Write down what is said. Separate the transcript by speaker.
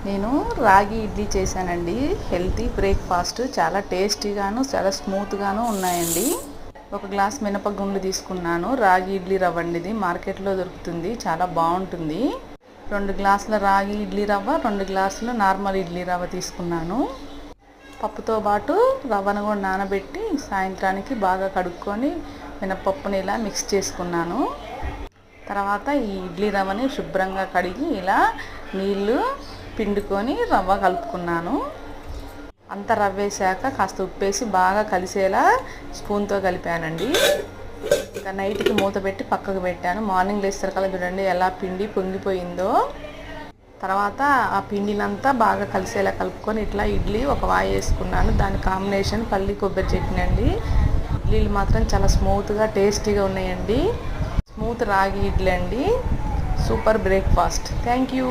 Speaker 1: నేను రాగి ఇడ్లీ చేశానండి. హెల్తీ బ్రేక్ఫాస్ట్, చాలా టేస్టీగాను చాలా స్మూత్గాను ఉన్నాయండి. ఒక గ్లాస్ మినపగుండ్లు తీసుకున్నాను. రాగి ఇడ్లీ రవ్వ అండి, ఇది మార్కెట్లో దొరుకుతుంది, చాలా బాగుంటుంది. 2 గ్లాసుల రాగి ఇడ్లీ రవ్వ, 2 గ్లాసులు నార్మల్ ఇడ్లీ రవ్వ తీసుకున్నాను. పప్పుతో పాటు రవ్వను కూడా నానబెట్టి సాయంత్రానికి బాగా కడుక్కొని మినపప్పుని ఇలా మిక్స్ చేసుకున్నాను. తర్వాత ఈ ఇడ్లీ రవ్వని శుభ్రంగా కడిగి ఇలా నీళ్ళు పిండుకొని రవ్వ కలుపుకున్నాను. అంత రవ్వ వేసాక కాస్త ఉప్పేసి బాగా కలిసేలా స్పూన్తో కలిపానండి. ఇంకా నైట్కి మూత పెట్టి పక్కకు పెట్టాను. మార్నింగ్ లేస్తారు చూడండి ఎలా పిండి పొంగిపోయిందో. తర్వాత ఆ పిండినంతా బాగా కలిసేలా కలుపుకొని ఇట్లా ఇడ్లీ ఒక వాయి వేసుకున్నాను. దాని కాంబినేషన్ పల్లి కొబ్బరి చట్నీ అండి. ఇడ్లీలు మాత్రం చాలా స్మూత్గా టేస్టీగా ఉన్నాయండి. స్మూత్ రాగి ఇడ్లీ అండి. Super breakfast. Thank you.